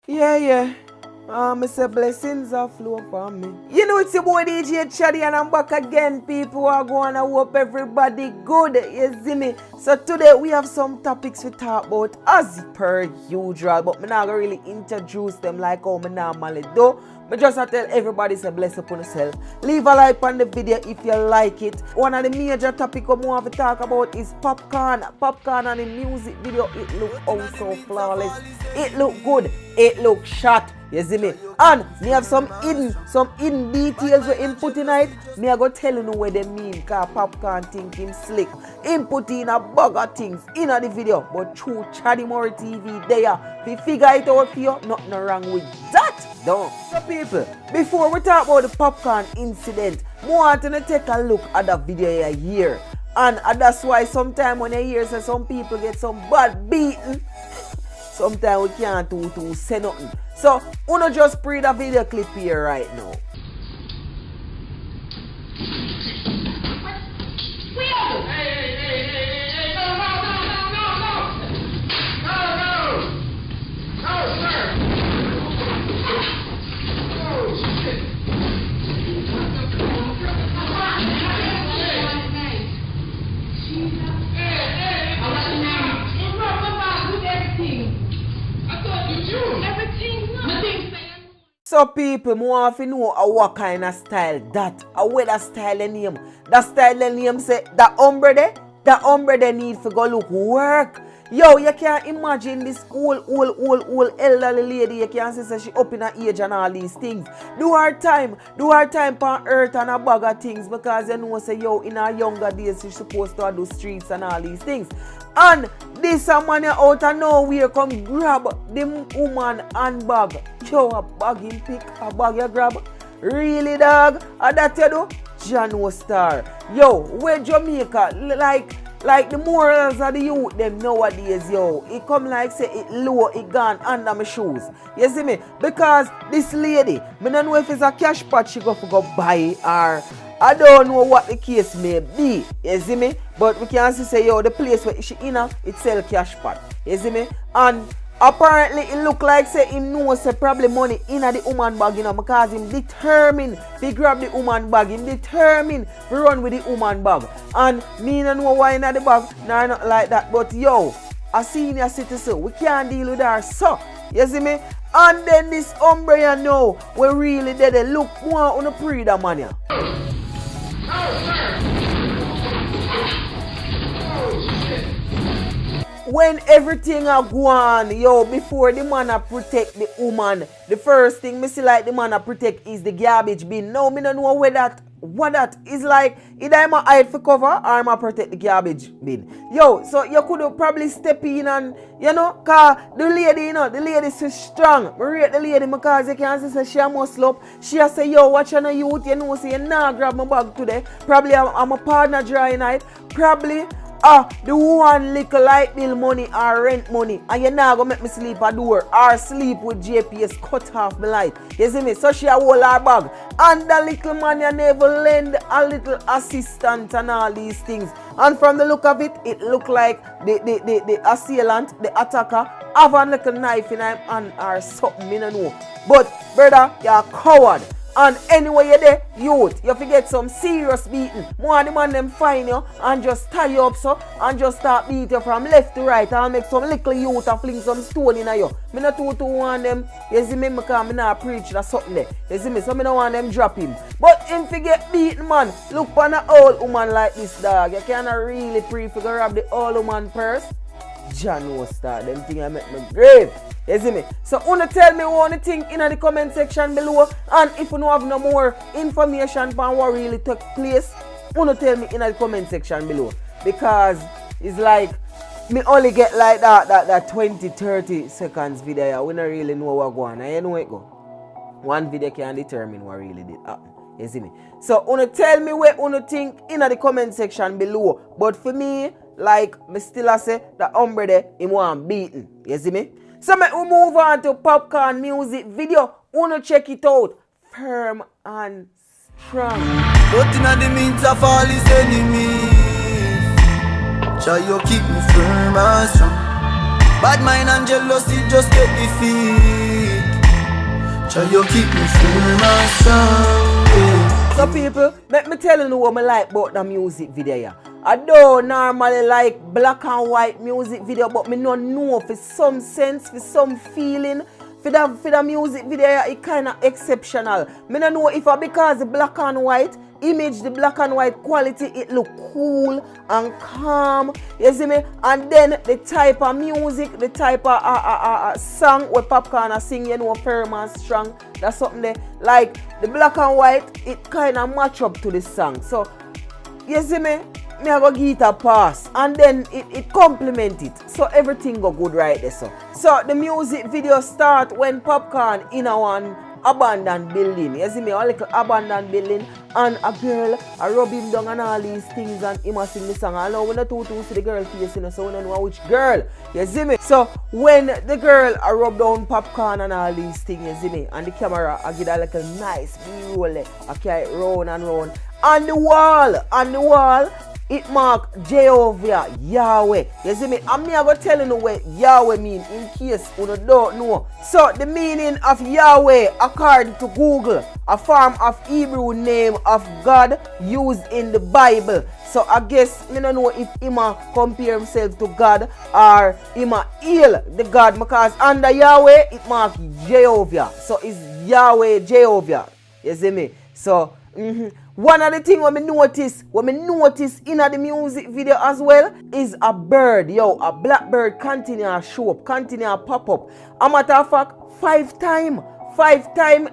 Yeah. I say blessings are flow upon me. You know it's your boy DJ Chaddy and I'm back again. People are going to hope everybody good. You see me? So today we have some topics to talk about as per usual. But I'm not going to really introduce them like how I normally do. I just tell everybody to bless upon yourself. Leave a like on the video if you like it. One of the major topics I want to talk about is Popcaan. Popcaan and the music video, it look also flawless. It look good. It look shot. You see me? And me have some hidden details we him put in it. Me I go tell you what they mean. Cause Popcaan think him slick. Him put in a bag of things in the video. But through Chaddy TV there. If you figure it out for you, nothing wrong with that. Don't. So people, before we talk about the Popcaan incident, I want to take a look at the video here. And that's why sometimes when you hear say some people get some bad beating, sometimes we can't do say nothing. So, wanna just play the video clip here right now. So people, I want to know what kind of style that, what that style they name. That style they name say, that umbre they need to go look work. Yo, you can't imagine this old elderly lady, you can't say she up in her age and all these things. Do her time on earth and a bag of things because you know say yo, in her younger days she's supposed to do streets and all these things. And this man out of nowhere come grab the woman handbag. Yo, a bag him pick, a bag you grab. Really dog? And that you do? Jano Star. Yo, where Jamaica, like the morals of the youth them nowadays, yo. It come like say it low, it gone under my shoes. You see me? Because this lady, I don't know if it's a cash pot she go buy or I don't know what the case may be. You see me? But we can see say yo, the place where she in it sell cash pot. You see me? And apparently it look like say him know say probably money in the woman bag, you know, because him determined to grab the woman bag, him determined to run with the woman bag. And me don't know why in the bag, nah not like that. But yo, a senior citizen, we can't deal with her so. You see me? And then this umbre you know, we really did a look more on the pre-da man ya. When everything a go on, yo, before the man a protect the woman, the first thing me see like the man a protect is the garbage bin. Now me don't know what that is like. Either I'm a hide for cover or I'm a protect the garbage bin. Yo, so you could probably step in and, you know, cause the lady, you know, the lady is so strong. I rate the lady because you can see she a muscle up. She a say, yo, watch on the youth, you know, say you nah grab my bag today. Probably I'm a partner dry night. Probably the one little light bill money or rent money and you not gonna make me sleep at door or sleep with GPS cut off the light. You see me? So she a hold her bag. And the little man you never lend a little assistant and all these things. And from the look of it, it look like the assailant, the attacker, have a little knife in him hand or something, I don't know. But brother, you're a coward. And anyway you're there, youth, you forget some serious beating. More the man them find you and just tie you up so and just start beat you from left to right and make some little youth and fling some stone in you. Me not too want them, you see me because me not preach or something there. You see me, so me don't want them drop him. But him forget beating man, look on an old woman like this dog. You cannot really pray for grab the old woman purse. Jano Star, them thing I make me grave. You see me? So wanna tell me what you think in the comment section below. And if you don't have no more information on what really took place, wanna tell me in the comment section below. Because it's like me only get like that 20-30 seconds video. We don't really know what going on. And you know it go. One video can determine what really did happen. You see me? So wanna tell me what you think in the comment section below. But for me, like me still a say the umbre there, him want beaten. You see me? So we move on to Popcaan music video. Wanna check it out. Firm and strong. But in the midst of all his enemies, try you keep me firm and strong. Bad mind and jealousy just get defeat. Jah you keep me firm and strong, yeah. So people, let me tell you what I like about the music video here. I don't normally like black and white music video, but me don't know for some sense, for some feeling, for the music video here, it kind of exceptional. Me don't know if because the black and white image, the black and white quality, it look cool and calm, you see me? And then the type of music, the type of song where Popcaan are sing, you know, firm and strong, that's something there. Like the black and white, it kind of match up to the song. So, you see me? Me I go give it a pass, and then it complement it, so everything go good right there. So the music video start when Popcaan in a one abandoned building. You see me, a little abandoned building, and a girl I rub him down and all these things, and him a sing the song. I know when the two see the girl face, you know, so we don't know which girl. You see me? So when the girl I rub down Popcaan and all these things, you see me, and the camera I give a little nice B-roll, I carry it round and round. On the wall, it mark Jehovah, Yahweh. You see me? I'm never telling you what Yahweh mean in case you don't know. So the meaning of Yahweh, according to Google, a form of Hebrew name of God used in the Bible. So I guess I don't know if Ima compare himself to God or Ima heal the God, because under Yahweh it mark Jehovah. So it's Yahweh Jehovah. You see me? So one of the things when me notice in the music video as well is a bird, a blackbird continue to show up, continue to pop up. A matter of fact, 5 times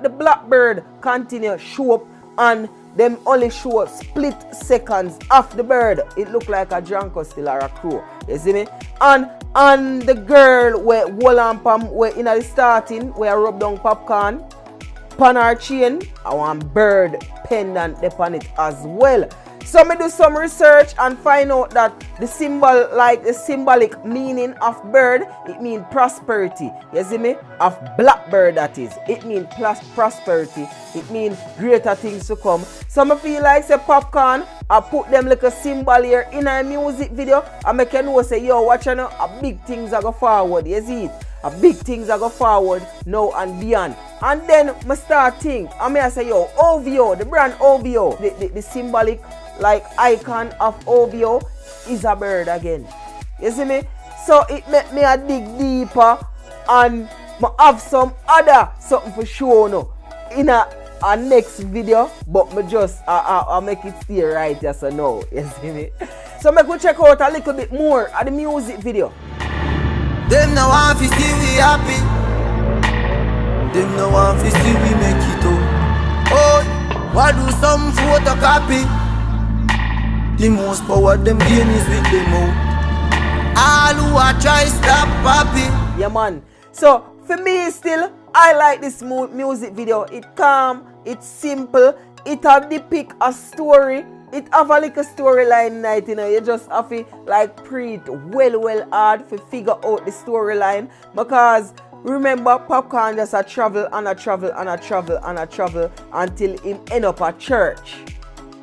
the blackbird continue to show up, and them only show split seconds of the bird. It look like a drunker still or a crow. You see me? And the girl where Wolampam where in the starting where I rub down Popcaan on her chain, I want bird pendant upon it as well. So me do some research and find out that the symbol, like the symbolic meaning of bird, it means prosperity. You see me? Of blackbird, that is. It means prosperity. It means greater things to come. So me feel like say Popcaan, I put them like a symbol here in a music video, and make you know say, yo, watch you know, a big things are go forward. You see it? A big things are go forward now and beyond. And then I start think, I say, yo, OVO, the brand OVO, the symbolic like icon of OVO is a bird again. You see me? So it make me a dig deeper, and I have some other something for sure no in a next video, but me just I make it stay right here so now. You see me? So me go check out a little bit more of the music video. Them no want to see we happy. Them no want to see we make it out. Oh, why do some photocopy? The most power them gain is with them out. All who are try stop happy. Yeah man. So for me still, I like this music video. It calm, it's simple, it have depict a story. It have a like a storyline night, you know. You just have to like pre it well hard to figure out the storyline, because remember Popcaan just a travel until him end up at church.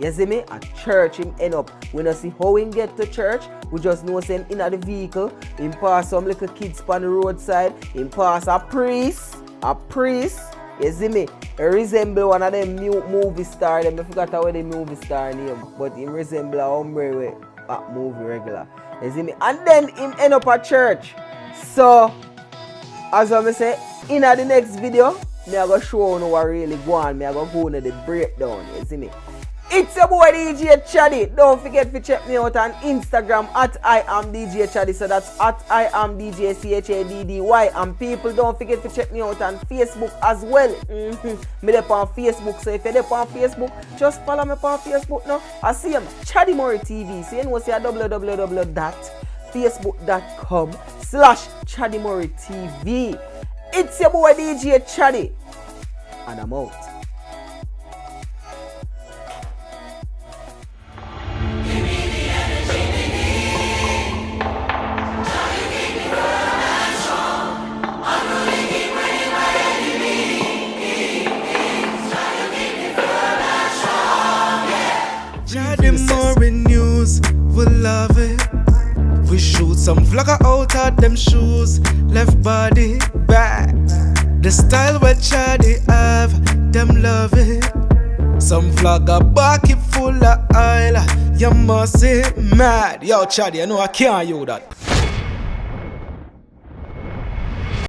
You see me? At church him end up. We don't see how him get to church. We just know him in the vehicle. Him pass some little kids on the roadside. Him pass a priest. You see me? He resemble one of them new movie stars. I forgot how the movie star name, but he resemble a hombre with a movie regular. You see me? And then him end up at church. So, as I say, in the next video, me I go show you what really go on. Me I go into the breakdown. You see me? It's your boy DJ Chaddy. Don't forget to check me out on Instagram at I am DJ Chaddy. So that's at I am DJ CHADDY. And people, don't forget to check me out on Facebook as well. Me up on Facebook. So if you're up on Facebook, just follow me on Facebook now. I see him Chaddy Murray TV. So you know see www.facebook.com/Chaddy Murray TV. It's your boy DJ Chaddy. And I'm out. Chaddy Murray news, we love it. We shoot some vlogger out of them shoes, left body back. The style where Chaddy have, them love it. Some flag a bucket full of oil. You must say mad. Yo, Chaddy, I know I can't you that.